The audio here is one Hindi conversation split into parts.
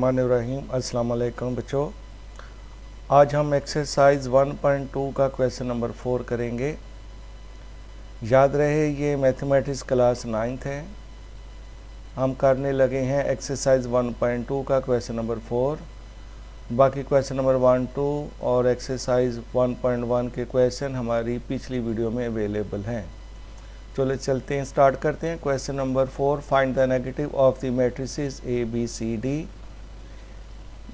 बिस्मिल्लाहिर्रहमानिर्रहीम। अस्सलाम वालेकुम बच्चों, आज हम एक्सरसाइज 1.2 का क्वेश्चन नंबर 4 करेंगे। याद रहे ये मैथमेटिक्स क्लास 9th है। हम करने लगे हैं एक्सरसाइज 1.2 का क्वेश्चन नंबर 4। बाकी क्वेश्चन नंबर 1, 2 और एक्सरसाइज 1.1 के क्वेश्चन हमारी पिछली वीडियो में अवेलेबल हैं। चलो चलते हैं, स्टार्ट करते हैं। Question number 4, find the negative of the matrices A B C D.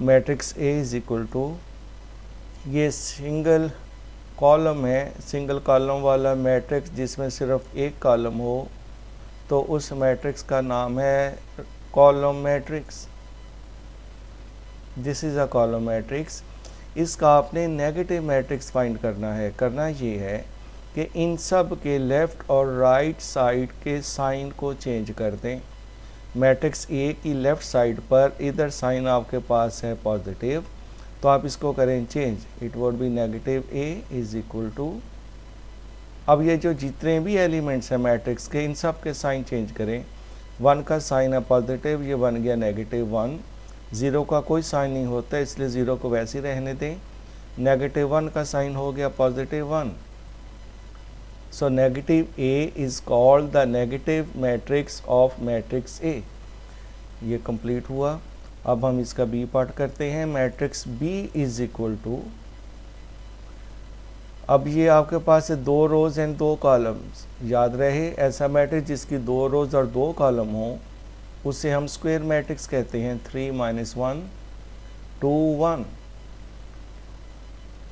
Matrix A is equal to, ये सिंगल कॉलम है, सिंगल कॉलम वाला मैट्रिक्स जिसमें सिर्फ एक कॉलम हो तो उस मैट्रिक्स का नाम है column matrix. This is a column matrix. इसका आपने नेगेटिव मैट्रिक्स फाइंड करना है। करना ये है कि इन सब के लेफ़्ट और राइट साइड के साइन को चेंज कर दें। मैट्रिक्स ए की लेफ़्ट साइड पर इधर साइन आपके पास है पॉजिटिव, तो आप इसको करें change. It would be negative A is equal to, अब ये जो जितने भी एलिमेंट्स हैं मैट्रिक्स के, इन सब के साइन चेंज करें। 1 का साइन है पॉजिटिव, ये बन गया -1। 0 का कोई साइन नहीं होता इसलिए 0 को वैसे ही रहने दें। -1 का साइन हो गया +1। So negative A is called the negative matrix of matrix A। ये कंप्लीट हुआ। अब हम इसका B पार्ट करते हैं। Matrix B is equal to, अब ये आपके पास है 2 रोज एंड 2 कॉलम्स। याद रहे ऐसा मैट्रिक्स जिसकी 2 रोज और 2 कॉलम हो उसे हम स्क्वायर मैट्रिक्स कहते हैं। 3 - 1 2 1।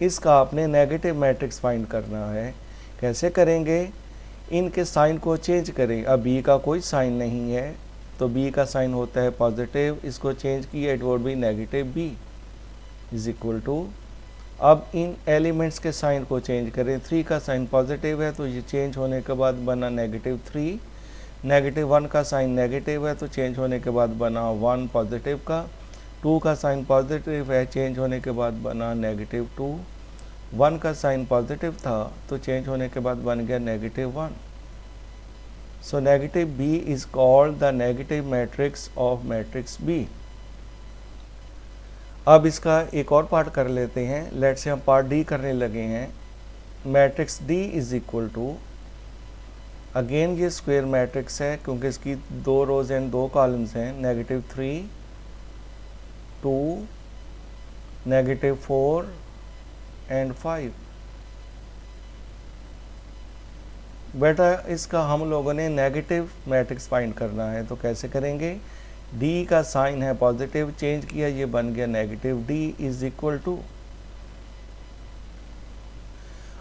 इसका आपने नेगेटिव मैट्रिक्स फाइंड करना है। कैसे करेंगे? इनके साइन को चेंज करें। अब बी का कोई साइन नहीं है तो बी का साइन होता है पॉजिटिव, इसको चेंज किया, it would be negative B is equal to, अब इन एलिमेंट्स के साइन को चेंज करें। 3 का साइन पॉजिटिव है तो ये चेंज होने के बाद बना -3। -1 का साइन नेगेटिव है तो चेंज होने के बाद बना 1 पॉजिटिव का। 2 का साइन पॉजिटिव है, चेंज होने के बाद बना -2। 1 का साइन पॉजिटिव था तो चेंज होने के बाद बन गया -1। So negative B is called the negative matrix of matrix B. अब इसका एक और पार्ट कर लेते हैं। लेट से हम पार्ट डी करने लगे हैं। Matrix D is equal to, again ये स्क्वायर मैट्रिक्स है क्योंकि इसकी 2 रोज एंड 2 कॉलम्स हैं। -3 2 -4 एंड 5। बेटा इसका हम लोगों ने नेगेटिव मैट्रिक्स फाइंड करना है तो कैसे करेंगे? डी का साइन है पॉजिटिव, चेंज किया, ये बन गया negative D is equal to,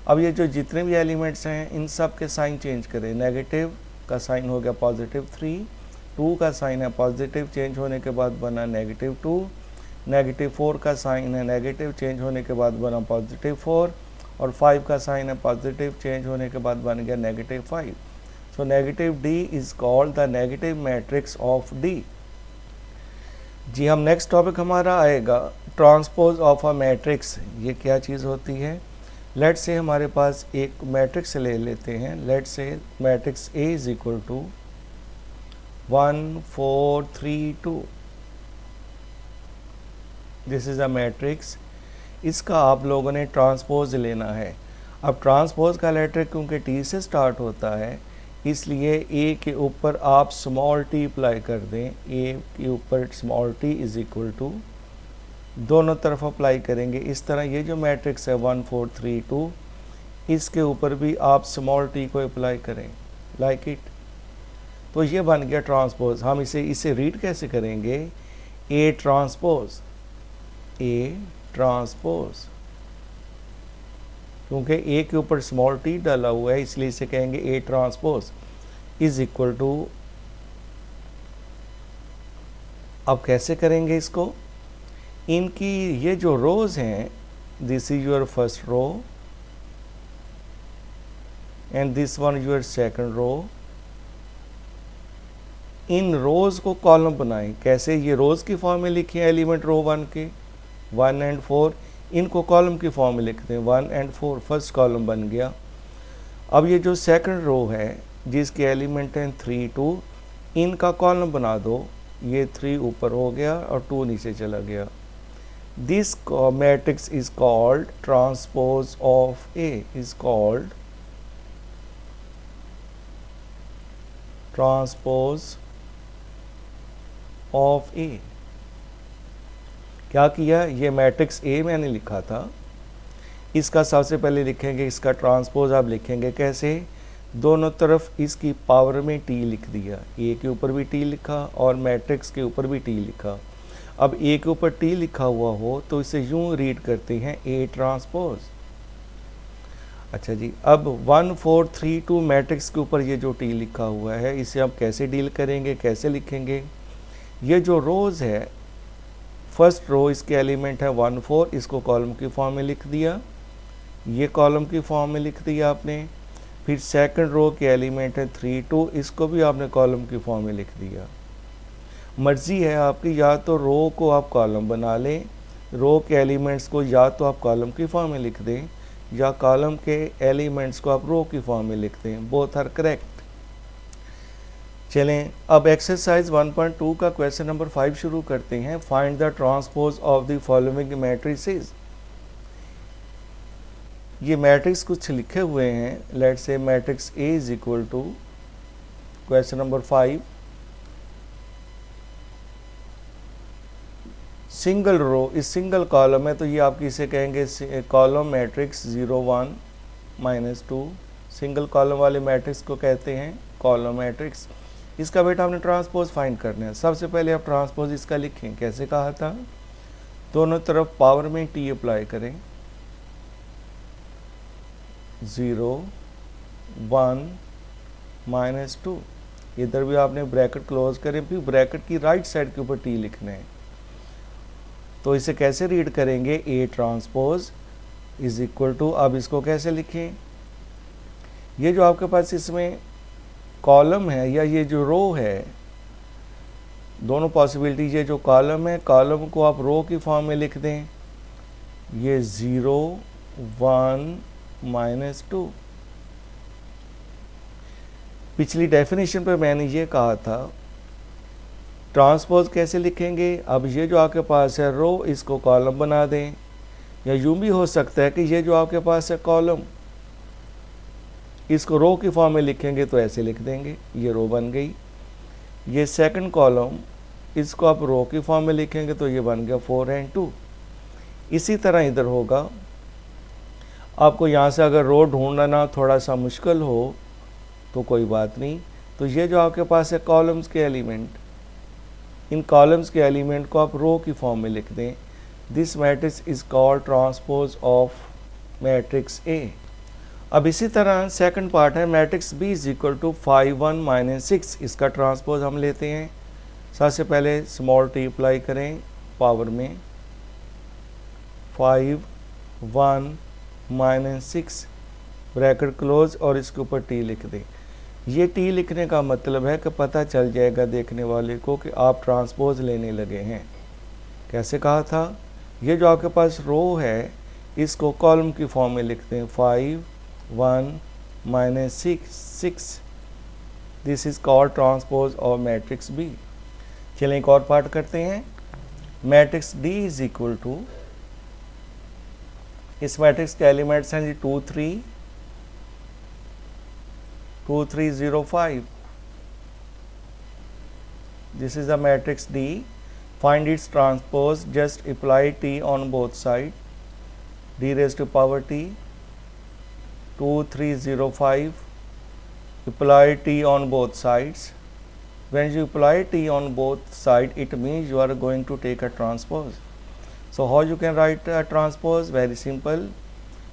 अब ये जो जितने भी एलिमेंट्स हैं इन सब के साइन चेंज करें। नेगेटिव का साइन हो गया +3, 2 का साइन है पॉजिटिव, चेंज होने के बाद बना -2, -4 का साइन है नेगेटिव, चेंज होने के बाद बना +4 और 5 का साइन है पॉजिटिव, चेंज होने के बाद बन गया -5। So negative D is called the negative matrix of D. जी हम नेक्स्ट टॉपिक हमारा आएगा ट्रांसपोज ऑफ अ मैट्रिक्स। ये क्या चीज़ होती है? लेट से हमारे पास एक मैट्रिक्स ले लेते हैं। Let say matrix A is equal to 1 4 3 2। This is a matrix. इसका आप लोगों ने ट्रांसपोज लेना है। अब ट्रांसपोज का लेटर क्योंकि टी से स्टार्ट होता है इसलिए ए के ऊपर आप स्मॉल टी अप्लाई कर दें। ए के ऊपर small T is equal to, दोनों तरफ अप्लाई करेंगे। इस तरह ये जो मैट्रिक्स है 1 4 3 2, इसके ऊपर भी आप स्मॉल टी को अप्लाई करें लाइक इट। तो ये बन गया ट्रांसपोज। हम इसे रीड कैसे करेंगे? ए ट्रांसपोज, ए ट्रांसपोज, क्योंकि ए के ऊपर स्मॉल टी डाला हुआ है इसलिए इसे कहेंगे A transpose is equal to, अब कैसे करेंगे इसको? इनकी ये जो रोज हैं, this is your first row and this one your second row. इन रोज को कॉलम बनाएं। कैसे? ये रोज की फॉर्म में लिखे हैं एलिमेंट रो 1 के 1 एंड 4, इनको कॉलम की फॉर्म में लिखते हैं 1 एंड 4। फर्स्ट कॉलम बन गया। अब ये जो सेकंड रो है जिसके एलिमेंट हैं 3 2, इनका कॉलम बना दो ये 3 ऊपर हो गया और 2 नीचे चला गया। This matrix is called transpose of A, is called transpose of A. क्या किया, ये मैट्रिक्स ए मैंने लिखा था, इसका सबसे पहले लिखेंगे इसका ट्रांसपोज। आप लिखेंगे कैसे, दोनों तरफ इसकी पावर में टी लिख दिया, ए के ऊपर भी टी लिखा और मैट्रिक्स के ऊपर भी टी लिखा। अब ए के ऊपर टी लिखा हुआ हो तो इसे यूं रीड करते हैं ए ट्रांसपोज। अच्छा जी, अब 1 4 3 2 मैट्रिक्स के ऊपर ये जो टी लिखा हुआ है इसे हम कैसे डील करेंगे, कैसे लिखेंगे। ये जो रोज़ है, फर्स्ट रो इसके एलिमेंट है 1 4, इसको कॉलम की फॉर्म में लिख दिया, ये कॉलम की फॉर्म में लिख दिया आपने। फिर सेकंड रो के एलिमेंट है 3 2, इसको भी आपने कॉलम की फॉर्म में लिख दिया। मर्ज़ी है आपकी, या तो रो को आप कॉलम बना लें, रो के एलिमेंट्स को या तो आप कॉलम की फॉर्म में लिख दें या कॉलम के एलिमेंट्स को आप रो की फॉर्म में लिख दें, बोथ आर करेक्ट। चलें अब एक्सरसाइज 1.2 का क्वेश्चन नंबर 5 शुरू करते हैं। Find the transpose of the following matrices. ये मैट्रिक्स कुछ लिखे हुए हैं, let's say matrix A is equal to, question number 5, single row इस सिंगल कॉलम है, तो ये आप किसे कहेंगे, कॉलम मैट्रिक्स 0 1 -2, सिंगल कॉलम वाले मैट्रिक्स को कहते हैं कॉलम मैट्रिक्स। इसका बेटा हमने ट्रांसपोज फाइंड करना है। सबसे पहले आप ट्रांसपोज इसका लिखें, कैसे कहा था, दोनों तरफ पावर में टी अप्लाई करें, 0 1 -2, इधर भी आपने ब्रैकेट क्लोज करें, फिर ब्रैकेट की राइट साइड के ऊपर टी लिखना है। तो इसे कैसे रीड करेंगे, A transpose is equal to, अब इसको कैसे लिखें, ये जो आपके पास इसमें कॉलम है या ये जो रो है, दोनों पॉसिबिलिटी, ये जो कॉलम है, कॉलम को आप रो की फॉर्म में लिख दें, ये 0 1 -2। पिछली डेफिनेशन पर मैंने ये कहा था ट्रांसपोज कैसे लिखेंगे। अब ये जो आपके पास है रो, इसको कॉलम बना दें, या यूं भी हो सकता है कि ये जो आपके पास है कॉलम, इसको रो की फॉर्म में लिखेंगे तो ऐसे लिख देंगे, ये रो बन गई। ये सेकंड कॉलम, इसको आप रो की फॉर्म में लिखेंगे तो ये बन गया 4 and 2। इसी तरह इधर होगा। आपको यहाँ से अगर रो ढूंढना थोड़ा सा मुश्किल हो तो कोई बात नहीं, तो ये जो आपके पास है कॉलम्स के एलिमेंट, इन कॉलम्स के एलिमेंट को आप रो की फॉर्म में लिख दें। This matrix is called transpose of matrix A. अब इसी तरह सेकंड पार्ट है, matrix B is equal to 5 1 -6, इसका ट्रांसपोज हम लेते हैं। सबसे पहले स्मॉल टी अप्लाई करें पावर में, 5 1 -6 ब्रैकेट क्लोज और इसके ऊपर टी लिख दें। ये टी लिखने का मतलब है कि पता चल जाएगा देखने वाले को कि आप ट्रांसपोज लेने लगे हैं। कैसे कहा था, ये जो आपके पास रो है इसको कॉलम की फॉर्म में लिखते हैं, 5 1 -6, this is called transpose of matrix B. चलें एक और पार्ट करते हैं। Matrix D is equal to, इस मैट्रिक्स के एलिमेंट्स हैं जी 2 3 2 3 0 5। This is the matrix D. Find its transpose. Just apply T on both sides. D raised to power T. 2 3 0 5. Apply T on both sides. When you apply T on both sides, it means you are going to take a transpose. So how you can write a transpose? Very simple.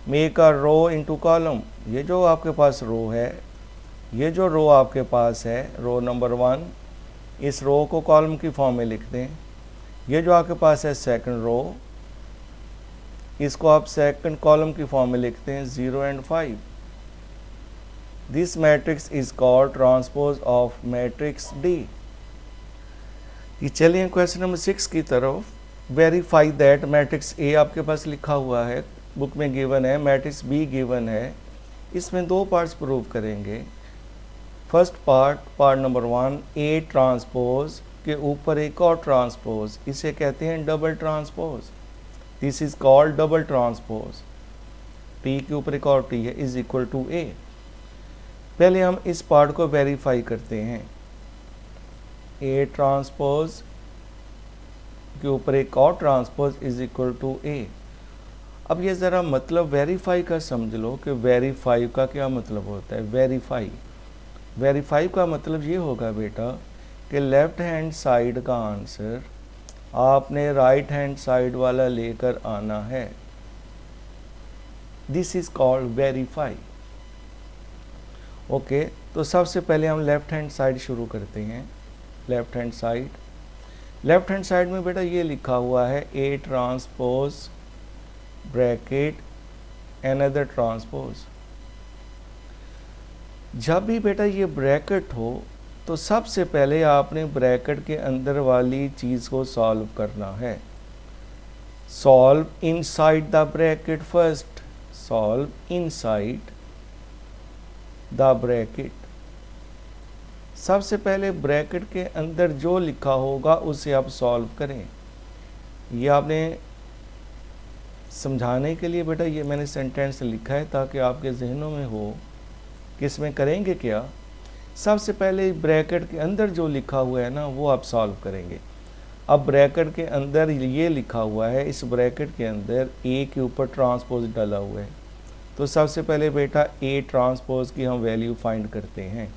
Make a row into column. ये जो आपके पास रो है, ये जो रो आपके पास है, रो नंबर 1, इस रो को कॉलम की फॉर्म में लिख दें। ये जो आपके पास है सेकंड रो, इसको आप सेकंड कॉलम की फॉर्म में लिखते हैं, 0 and 5। This matrix is called transpose of matrix D. ये चलिए क्वेश्चन नंबर 6 की तरफ। वेरीफाई दैट मैट्रिक्स ए आपके पास लिखा हुआ है, बुक में गिवन है, मैट्रिक्स बी गिवन है। इसमें 2 पार्ट्स प्रूव करेंगे। First part number 1, A transpose के ऊपर एक और ट्रांसपोज, इसे कहते हैं double transpose. This is called double transpose. T के ऊपर एक और टी है इज इक्वल टू ए। पहले हम इस पार्ट को वेरीफाई करते हैं। ए ट्रांसपोज के ऊपर एक और ट्रांसपोज इज इक्वल टू ए। अब ये ज़रा मतलब वेरीफाई का समझ लो कि वेरीफाई का क्या मतलब होता है। वेरीफाई का मतलब ये होगा बेटा कि लेफ्ट हैंड साइड का आंसर आपने राइट हैंड साइड वाला लेकर आना है। This is called verify. Okay, तो सबसे पहले हम लेफ्ट हैंड साइड शुरू करते हैं। लेफ्ट हैंड साइड में बेटा ये लिखा हुआ है A transpose bracket another transpose. जब भी बेटा ये ब्रैकेट हो तो सबसे पहले आपने ब्रैकेट के अंदर वाली चीज़ को सॉल्व करना है। Solve inside the bracket first. Solve inside the bracket. सबसे पहले ब्रैकेट के अंदर जो लिखा होगा उसे आप सॉल्व करें। ये आपने समझाने के लिए बेटा ये मैंने सेंटेंस लिखा है ताकि आपके जहनों में हो कि इसमें करेंगे क्या। सबसे पहले ब्रैकेट के अंदर जो लिखा हुआ है ना वो आप सॉल्व करेंगे। अब ब्रैकेट के अंदर ये लिखा हुआ है, इस ब्रैकेट के अंदर ए के ऊपर ट्रांसपोज डाला हुआ है, तो सबसे पहले बेटा ए ट्रांसपोज की हम वैल्यू फाइंड करते हैं।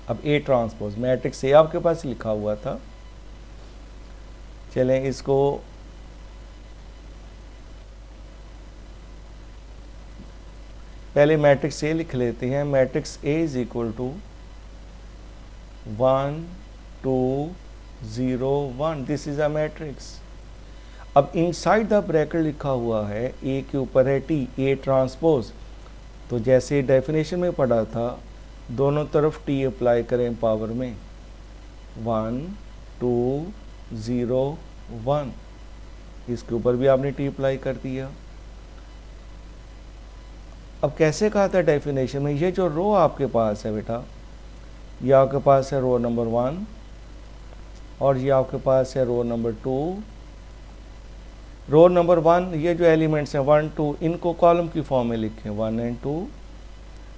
अब ए ट्रांसपोज मैट्रिक्स ए आपके पास लिखा हुआ था, चलें इसको पहले मैट्रिक्स ए लिख लेते हैं। Matrix A is equal to 1 2 0 1। This is a matrix. अब इनसाइड द ब्रैकेट लिखा हुआ है ए के ऊपर है टी, ए ट्रांसपोज। तो जैसे डेफिनेशन में पढ़ा था दोनों तरफ टी अप्लाई करें पावर में। 1 2 0 1, इसके ऊपर भी आपने टी अप्लाई कर दिया। अब कैसे कहा था डेफिनेशन में, ये जो रो आपके पास है बेटा, ये आपके पास है रो नंबर 1 और ये आपके पास है रो नंबर 2। रो नंबर 1 ये जो एलिमेंट्स हैं 1 2 इनको कॉलम की फॉर्म में लिखें 1 और 2,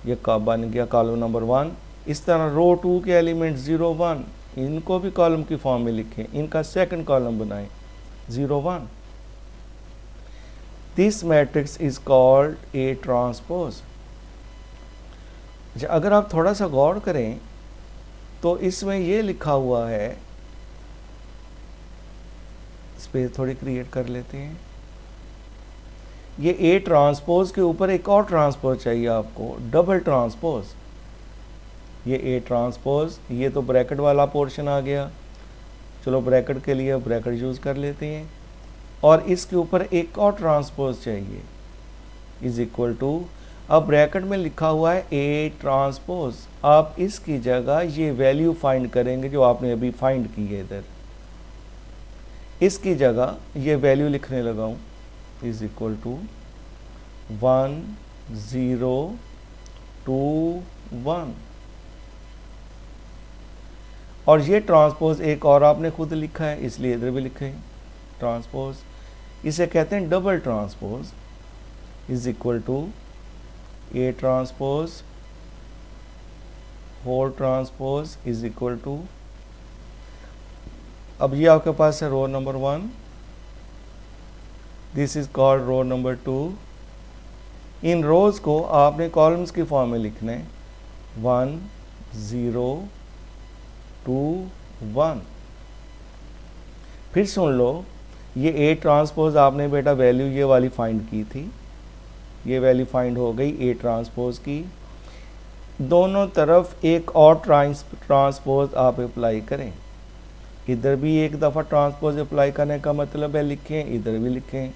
ये कब बन गया कॉलम नंबर 1। इस तरह रो 2 के एलिमेंट 0 1 इनको भी कॉलम की फॉर्म में लिखें, इनका सेकंड कॉलम बनाएं 0 1। This matrix is called A transpose. अगर आप थोड़ा सा गौर करें तो इसमें ये लिखा हुआ है, स्पेस थोड़ी क्रिएट कर लेते हैं। ये ए ट्रांसपोज के ऊपर एक और ट्रांसपोज चाहिए आपको, डबल ट्रांसपोज। ये ए ट्रांसपोज, ये तो ब्रैकेट वाला पोर्शन आ गया, चलो ब्रैकेट के लिए ब्रैकेट यूज़ कर लेते हैं। और इसके ऊपर एक और ट्रांसपोज चाहिए इज इक्वल टू, अब ब्रैकेट में लिखा हुआ है ए ट्रांसपोज। आप इसकी जगह ये वैल्यू फाइंड करेंगे जो आपने अभी फाइंड की है इधर, इसकी जगह ये वैल्यू लिखने लगा हूँ इज इक्वल टू 1 0 2 1। और ये ट्रांसपोज एक और आपने खुद लिखा है इसलिए इधर भी लिखे ट्रांसपोज। इसे कहते हैं double transpose is equal to A transpose whole transpose is equal to, अब ये आपके पास है row number 1, this is called row number 2। इन रोज को आपने कॉलम्स की फॉर्म में लिखना है 1 0 2 1। फिर सुन लो, ये ए ट्रांसपोज आपने बेटा वैल्यू ये वाली फाइंड की थी, ये वैल्यू फाइंड हो गई ए ट्रांसपोज की। दोनों तरफ एक और ट्रांसपोज आप अप्लाई करें, इधर भी एक दफ़ा ट्रांसपोज अप्लाई करने का मतलब है लिखें, इधर भी लिखें।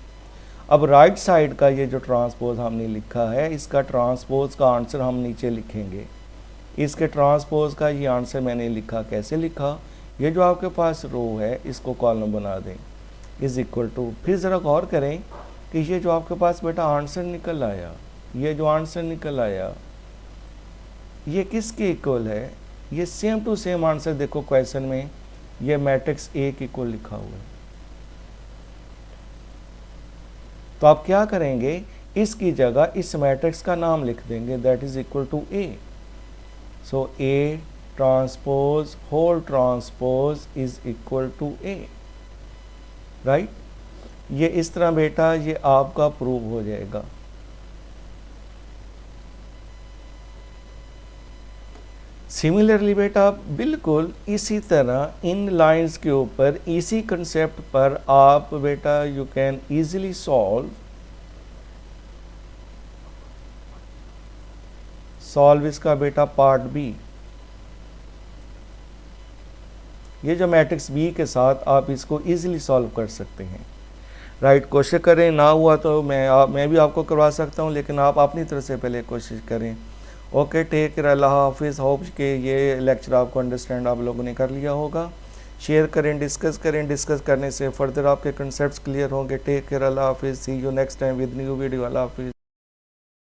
अब राइट साइड का ये जो ट्रांसपोज हमने लिखा है इसका ट्रांसपोज का आंसर हम नीचे लिखेंगे। इसके ट्रांसपोज का ये आंसर मैंने लिखा, कैसे लिखा, ये जो आपके पास रो है इसको कॉलम बना दें इज इक्वल टू। फिर ज़रा गौर करें कि ये जो आपके पास बेटा आंसर निकल आया, ये जो आंसर निकल आया ये किसके इक्वल है, ये सेम टू सेम आंसर देखो क्वेश्चन में ये मैट्रिक्स ए के इक्वल लिखा हुआ है। तो आप क्या करेंगे, इसकी जगह इस मैट्रिक्स का नाम लिख देंगे, that is equal to A. So A transpose whole transpose is equal to A, right. ये इस तरह बेटा ये आपका प्रूव हो जाएगा। सिमिलरली बेटा बिल्कुल इसी तरह इन लाइंस के ऊपर इसी कंसेप्ट पर आप बेटा यू कैन इजीली सॉल्व इसका बेटा पार्ट बी। ये जो मैट्रिक्स बी के साथ आप इसको इजीली सॉल्व कर सकते हैं, राइट। कोशिश करें, ना हुआ तो मैं भी आपको करवा सकता हूँ, लेकिन आप अपनी तरफ से पहले कोशिश करें। ओके, टेक केयर, अल्लाह हाफिज़। होप कि ये लेक्चर आपको अंडरस्टैंड आप लोगों ने कर लिया होगा। शेयर करें, डिस्कस करें, डिस्कस करने से फर्दर आपके कंसेप्ट्स क्लियर होंगे। टेक केयर, अल्लाह हाफिज़। See you next time with new video. अल्लाह हाफिज़।